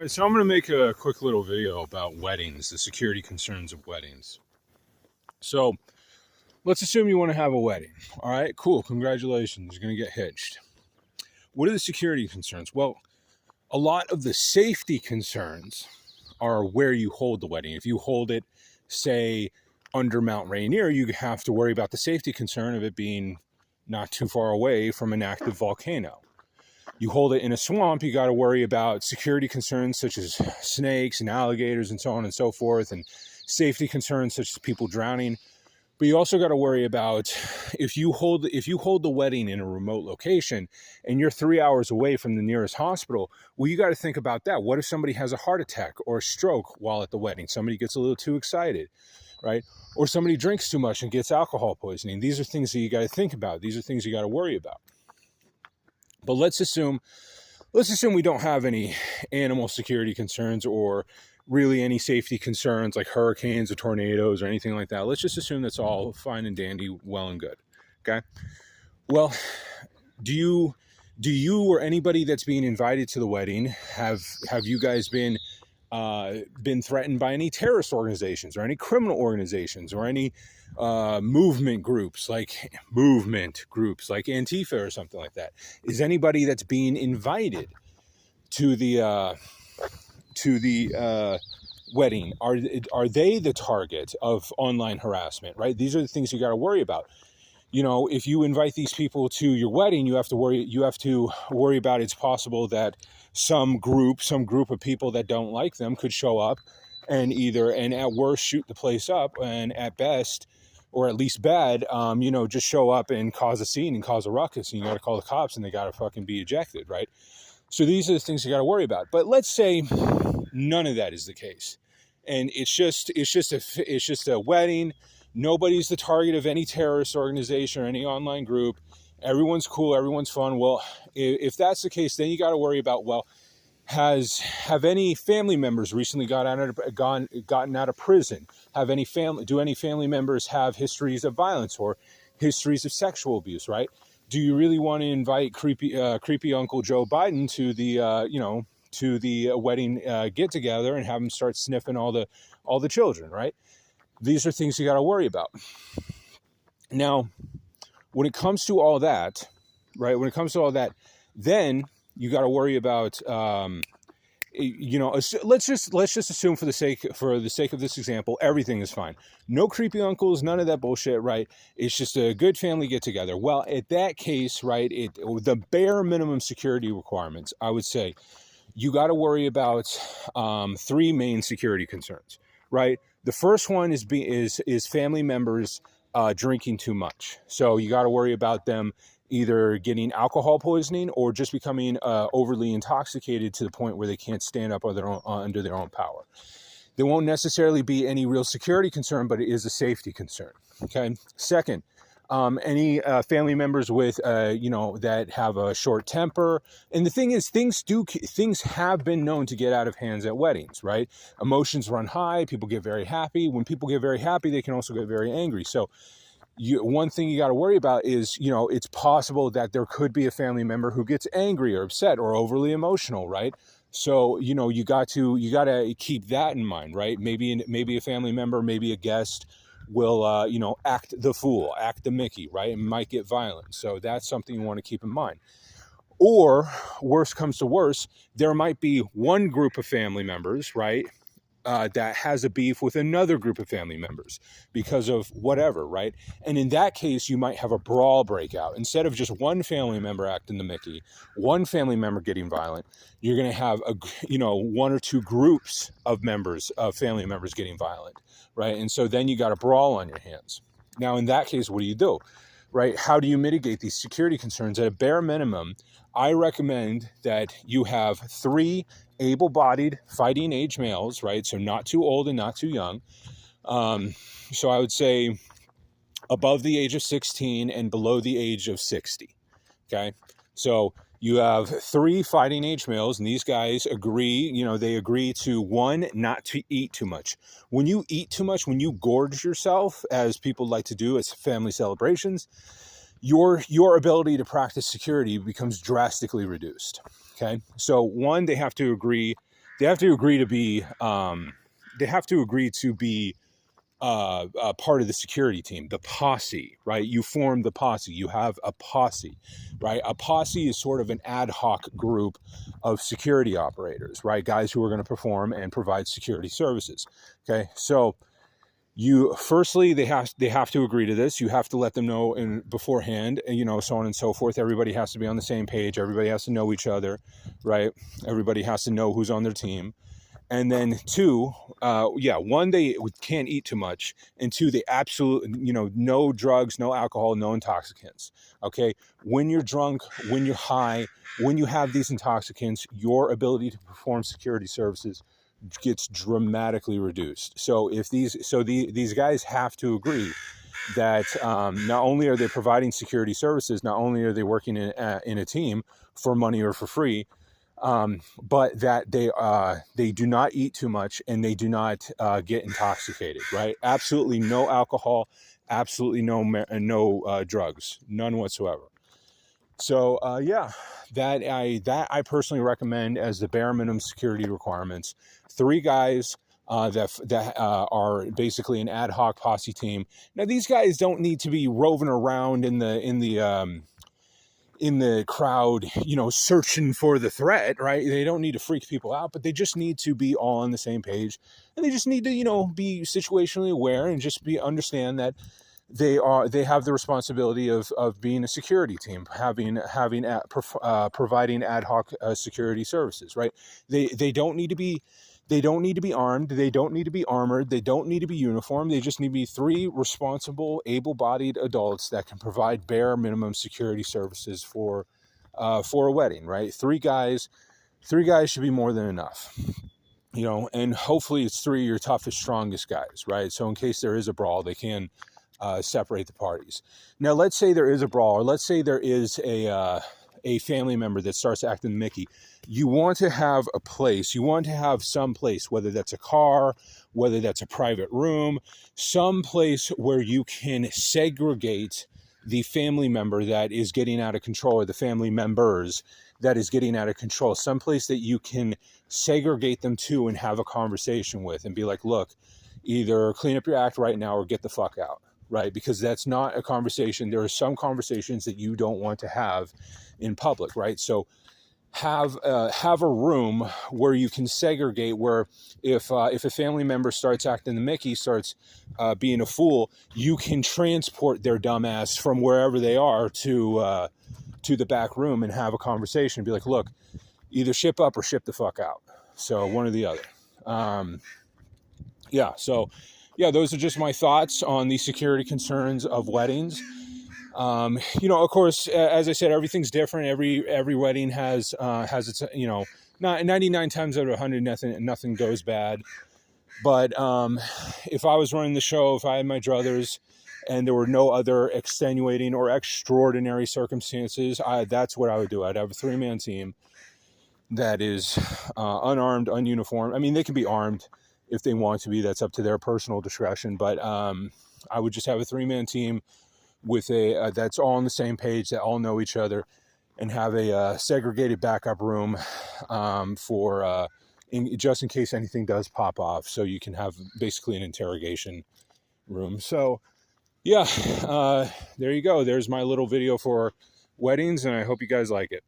So I'm going to make a quick little video about weddings, the security concerns of weddings. So let's assume you want to have a wedding. All right, cool. Congratulations. You're going to get hitched. What are the security concerns? Well, a lot of the safety concerns are where you hold the wedding. If you hold it, say, under Mount Rainier, you have to worry about the safety concern of it being not too far away from an active volcano. You hold it in a swamp, you got to worry about security concerns such as snakes and alligators and so on and so forth, and safety concerns such as people drowning. But you also got to worry about if you hold the wedding in a remote location and you're 3 hours away from the nearest hospital, well, you got to think about that. What if somebody has a heart attack or a stroke while at the wedding? Somebody gets a little too excited, right? Or somebody drinks too much and gets alcohol poisoning. These are things that you got to think about. These are things you got to worry about. But let's assume we don't have any animal security concerns or really any safety concerns like hurricanes or tornadoes or anything like that. Let's just assume that's all fine and dandy, well and good. Okay. Well, do you or anybody that's being invited to the wedding have you guys been threatened by any terrorist organizations or any criminal organizations or any movement groups like Antifa or something like that? Is anybody that's being invited to the wedding, are they the target of online harassment, right? These are the things you got to worry about. You know, if you invite these people to your wedding, you have to worry about it's possible that some group of people that don't like them could show up and at worst shoot the place up, and at best, or at least bad, just show up and cause a scene and cause a ruckus, and you got to call the cops and they got to fucking be ejected, right? So these are the things you got to worry about. But let's say none of that is the case, and it's just a wedding. Nobody's the target of any terrorist organization or any online group. Everyone's cool. Everyone's fun. Well, if that's the case, then you got to worry about, well, have any family members recently gotten out of prison? Do any family members have histories of violence or histories of sexual abuse? Right? Do you really want to invite creepy Uncle Joe Biden to the wedding get together and have him start sniffing all the children? Right? These are things you got to worry about. Now, when it comes to all that, right? Then you got to worry about, let's just assume for the sake of this example, everything is fine. No creepy uncles, none of that bullshit, right? It's just a good family get together. Well, at that case, right, the bare minimum security requirements, I would say, you got to worry about three main security concerns, right? The first one is family members drinking too much. So you got to worry about them either getting alcohol poisoning or just becoming overly intoxicated to the point where they can't stand up under their own power. There won't necessarily be any real security concern, but it is a safety concern. Okay. Second, any family members with that have a short temper. And the thing is, things have been known to get out of hands at weddings, right? Emotions run high, people get very happy. When people get very happy, they can also get very angry. So one thing you got to worry about is, it's possible that there could be a family member who gets angry or upset or overly emotional, right? So, you got to keep that in mind, right? Maybe a family member, maybe a guest will, act the fool, act the Mickey, right? It might get violent. So that's something you want to keep in mind. Or worst comes to worst, there might be one group of family members, right, that has a beef with another group of family members because of whatever, right? And in that case, you might have a brawl breakout. Instead of just one family member acting the Mickey, one family member getting violent, you're going to have one or two groups of family members getting violent, right? And so then you got a brawl on your hands. Now, in that case, what do? Right? How do you mitigate these security concerns? At a bare minimum, I recommend that you have 3 able-bodied fighting age males, right? So not too old and not too young. So I would say above the age of 16 and below the age of 60. Okay. So you have 3 fighting age males, and these guys agree, they agree to, 1, not to eat too much. When you eat too much, when you gorge yourself, as people like to do as family celebrations, your ability to practice security becomes drastically reduced. Okay. So 1, they have to agree they have to agree to be they have to agree to be part of the security team, the posse, right? You form the posse. You have a posse, right? A posse is sort of an ad hoc group of security operators, right? Guys who are going to perform and provide security services. Okay, so firstly they have to agree to this. You have to let them know in beforehand, and so on and so forth. Everybody has to be on the same page. Everybody has to know each other, right? Everybody has to know who's on their team. And then two, one, they can't eat too much, and two, they absolutely, no drugs, no alcohol, no intoxicants. Okay, when you're drunk, when you're high, when you have these intoxicants, your ability to perform security services gets dramatically reduced. So these guys have to agree that not only are they providing security services, not only are they working in a team for money or for free, but that they do not eat too much and they do not get intoxicated, right? Absolutely no alcohol, absolutely no drugs, none whatsoever. So that I personally recommend as the bare minimum security requirements. 3 guys that are basically an ad hoc posse team. Now these guys don't need to be roving around in the crowd, searching for the threat, right? They don't need to freak people out, but they just need to be all on the same page, and they just need to, be situationally aware and just understand that they have the responsibility of being a security team, providing ad hoc security services, right? They don't need to be armed. They don't need to be armored. They don't need to be uniformed. They just need to be 3 responsible, able-bodied adults that can provide bare minimum security services for a wedding, right? 3 guys should be more than enough, and hopefully it's 3 of your toughest, strongest guys, right? So in case there is a brawl, they can separate the parties. Now, let's say there is a brawl, or let's say there is a family member that starts acting Mickey. You want to have a place, you want to have some place, whether that's a car, whether that's a private room, some place where you can segregate the family member that is getting out of control, or the family members that is getting out of control, someplace that you can segregate them to and have a conversation with and be like, look, either clean up your act right now or get the fuck out, right? Because that's not a conversation. There are some conversations that you don't want to have in public, right? So have a room where you can segregate, where if a family member starts acting the Mickey, starts being a fool, you can transport their dumbass from wherever they are to the back room and have a conversation. Be like, look, either ship up or ship the fuck out. So one or the other. Those are just my thoughts on the security concerns of weddings. Of course, as I said, everything's different. Every wedding has its, not 99 times out of 100, nothing goes bad. But if I was running the show, if I had my druthers and there were no other extenuating or extraordinary circumstances, that's what I would do. I'd have a 3-man team that is unarmed, ununiformed. I mean, they can be armed if they want to be. That's up to their personal discretion. But I would just have a 3-man team with that's all on the same page, that all know each other, and have a segregated backup room just in case anything does pop off. So you can have basically an interrogation room. So there you go. There's my little video for weddings, and I hope you guys like it.